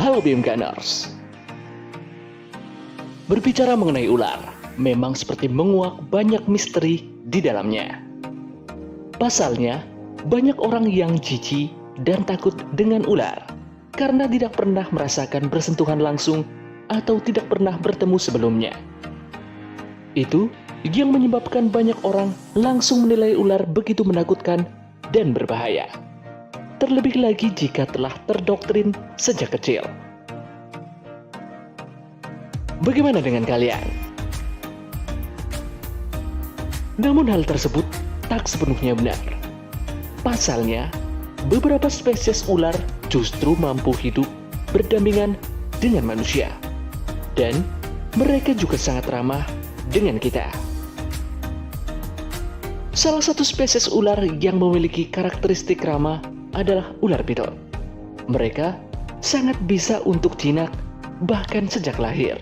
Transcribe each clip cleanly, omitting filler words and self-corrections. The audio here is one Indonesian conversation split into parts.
Halo BMKers. Berbicara mengenai ular, memang seperti menguak banyak misteri di dalamnya. Pasalnya, banyak orang yang jijik dan takut dengan ular karena tidak pernah merasakan bersentuhan langsung atau tidak pernah bertemu sebelumnya. Itu yang menyebabkan banyak orang langsung menilai ular begitu menakutkan dan berbahaya. Terlebih lagi jika telah terdoktrin sejak kecil. Bagaimana dengan kalian? Namun hal tersebut tak sepenuhnya benar. Pasalnya, beberapa spesies ular justru mampu hidup berdampingan dengan manusia. Dan mereka juga sangat ramah dengan kita. Salah satu spesies ular yang memiliki karakteristik ramah adalah ular piton. Mereka sangat bisa untuk jinak bahkan sejak lahir.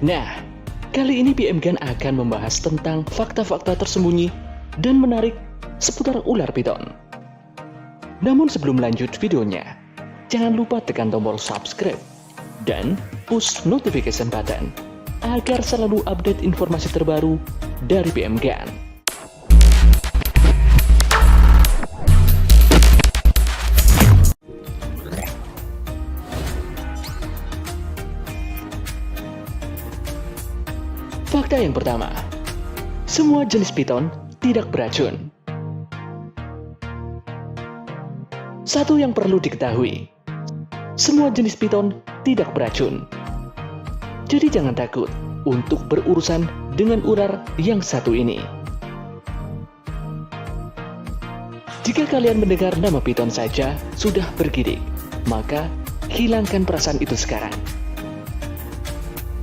Nah, kali ini BMGan akan membahas tentang fakta-fakta tersembunyi dan menarik seputar ular piton. Namun sebelum lanjut videonya, jangan lupa tekan tombol subscribe dan push notification button agar selalu update informasi terbaru dari BMGan. Fakta yang pertama, semua jenis piton tidak beracun. Satu yang perlu diketahui, semua jenis piton tidak beracun. Jadi jangan takut untuk berurusan dengan ular yang satu ini. Jika kalian mendengar nama piton saja sudah bergidik, maka hilangkan perasaan itu sekarang.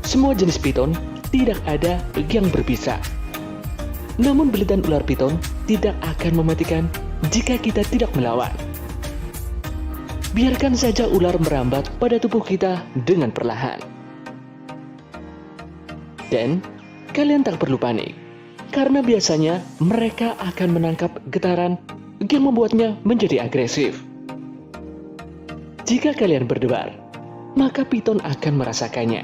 Semua jenis piton tidak ada yang berbisa. Namun belitan ular piton tidak akan mematikan jika kita tidak melawan. Biarkan saja ular merambat pada tubuh kita dengan perlahan. Dan kalian tak perlu panik, karena biasanya mereka akan menangkap getaran yang membuatnya menjadi agresif. Jika kalian berdebar, maka piton akan merasakannya.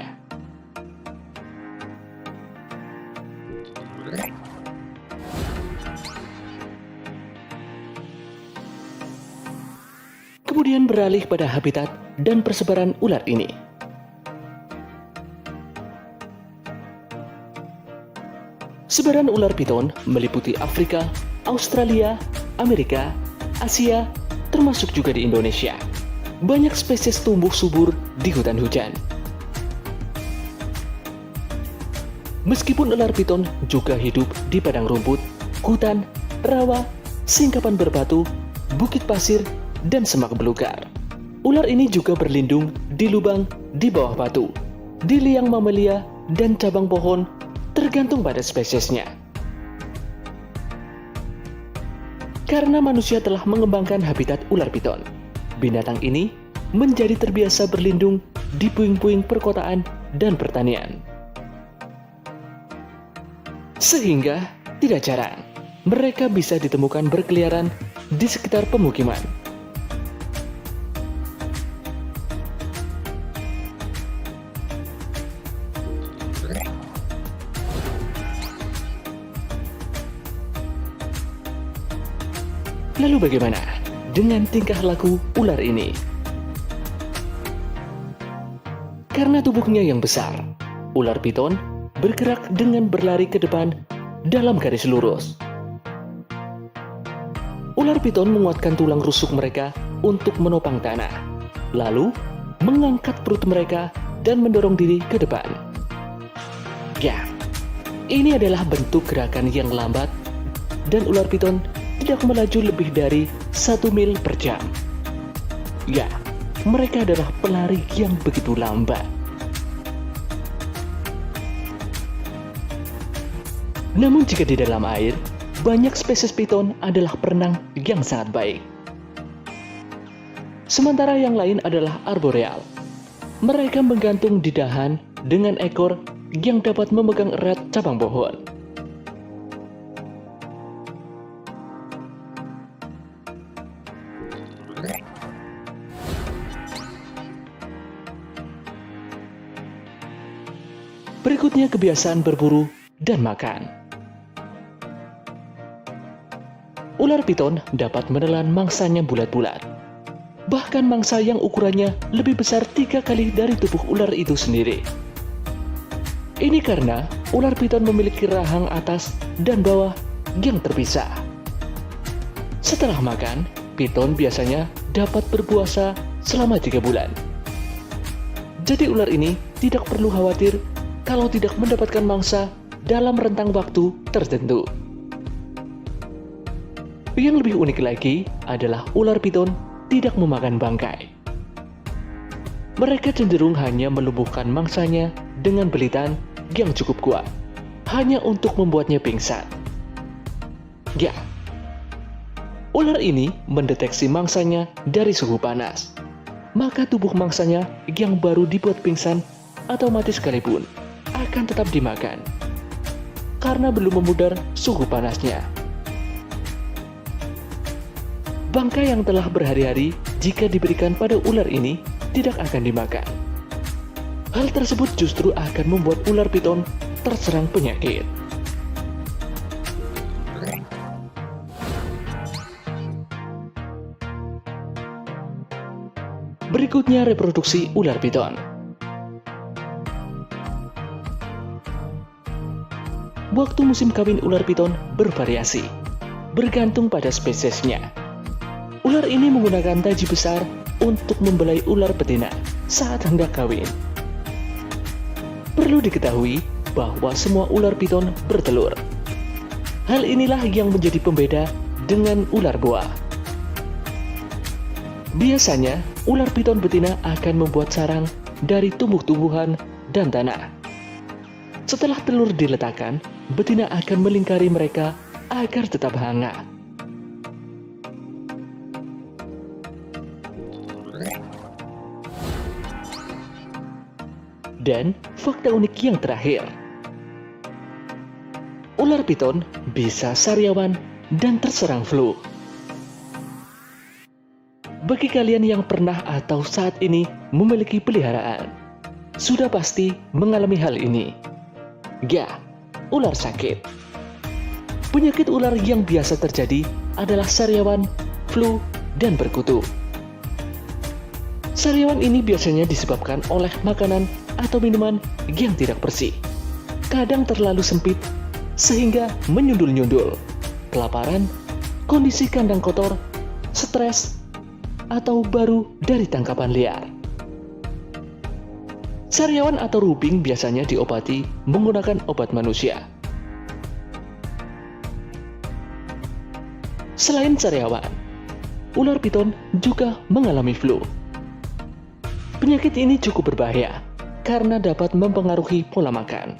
Kemudian beralih pada habitat dan persebaran ular ini. Sebaran ular piton meliputi Afrika, Australia, Amerika, Asia, termasuk juga di Indonesia. Banyak spesies tumbuh subur di hutan hujan. Meskipun ular piton juga hidup di padang rumput, hutan, rawa, singkapan berbatu, bukit pasir, dan semak belukar. Ular ini juga berlindung di lubang di bawah batu, di liang mamalia, dan cabang pohon, tergantung pada spesiesnya. Karena manusia telah mengembangkan habitat ular piton, binatang ini menjadi terbiasa berlindung di puing-puing perkotaan dan pertanian. Sehingga tidak jarang mereka bisa ditemukan berkeliaran di sekitar pemukiman. Lalu bagaimana dengan tingkah laku ular ini? Karena tubuhnya yang besar, ular piton bergerak dengan berlari ke depan dalam garis lurus. Ular piton menguatkan tulang rusuk mereka untuk menopang tanah, lalu mengangkat perut mereka dan mendorong diri ke depan. Ya, ini adalah bentuk gerakan yang lambat dan ular piton tidak melaju lebih dari 1 mil per jam. Ya, mereka adalah pelari yang begitu lambat. Namun jika di dalam air, banyak spesies piton adalah perenang yang sangat baik. Sementara yang lain adalah arboreal. Mereka menggantung di dahan dengan ekor yang dapat memegang erat cabang pohon. Berikutnya kebiasaan berburu dan makan. Ular piton dapat menelan mangsanya bulat-bulat. Bahkan mangsa yang ukurannya lebih besar 3 kali dari tubuh ular itu sendiri. Ini karena ular piton memiliki rahang atas dan bawah yang terpisah. Setelah makan, piton biasanya dapat berpuasa selama 3 bulan. Jadi ular ini tidak perlu khawatir kalau tidak mendapatkan mangsa dalam rentang waktu tertentu. Yang lebih unik lagi adalah ular piton tidak memakan bangkai. Mereka cenderung hanya melumpuhkan mangsanya dengan belitan yang cukup kuat, hanya untuk membuatnya pingsan. Ya, ular ini mendeteksi mangsanya dari suhu panas. Maka tubuh mangsanya yang baru dibuat pingsan atau mati sekalipun akan tetap dimakan karena belum memudar suhu panasnya. Bangkai yang telah berhari-hari jika diberikan pada ular ini tidak akan dimakan. Hal tersebut justru akan membuat ular piton terserang penyakit. Berikutnya reproduksi ular piton. Waktu musim kawin ular piton bervariasi, bergantung pada spesiesnya. Ular ini menggunakan taji besar untuk membelai ular betina saat hendak kawin. Perlu diketahui bahwa semua ular piton bertelur. Hal inilah yang menjadi pembeda dengan ular boa. Biasanya, ular piton betina akan membuat sarang dari tumbuh-tumbuhan dan tanah. Setelah telur diletakkan, betina akan melingkari mereka agar tetap hangat. Dan fakta unik yang terakhir, ular piton bisa sariawan dan terserang flu. Bagi kalian yang pernah atau saat ini memiliki peliharaan, sudah pasti mengalami hal ini. Ya, ular sakit. Penyakit ular yang biasa terjadi adalah sariawan, flu, dan berkutu. Sariawan ini biasanya disebabkan oleh makanan atau minuman yang tidak bersih, kadang terlalu sempit sehingga menyundul-nyundul, kelaparan, kondisi kandang kotor, stres, atau baru dari tangkapan liar. Sariawan atau rubing biasanya diobati menggunakan obat manusia. Selain sariawan, ular piton juga mengalami flu. Penyakit ini cukup berbahaya karena dapat mempengaruhi pola makan.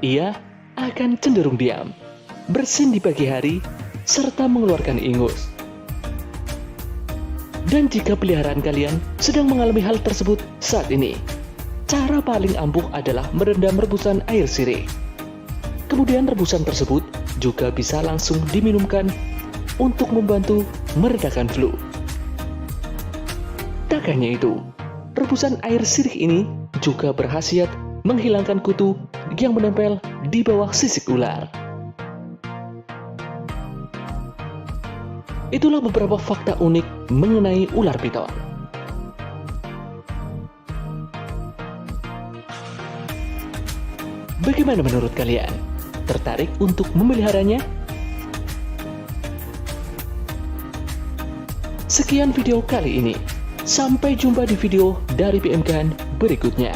Ia akan cenderung diam, bersin di pagi hari, serta mengeluarkan ingus. Dan jika peliharaan kalian sedang mengalami hal tersebut saat ini, cara paling ampuh adalah merendam rebusan air sirih. Kemudian rebusan tersebut juga bisa langsung diminumkan untuk membantu meredakan flu. Tak hanya itu, rebusan air sirih ini juga berkhasiat menghilangkan kutu yang menempel di bawah sisik ular. Itulah beberapa fakta unik mengenai ular piton. Bagaimana menurut kalian? Tertarik untuk memeliharanya? Sekian video kali ini. Sampai jumpa di video dari PMKan berikutnya.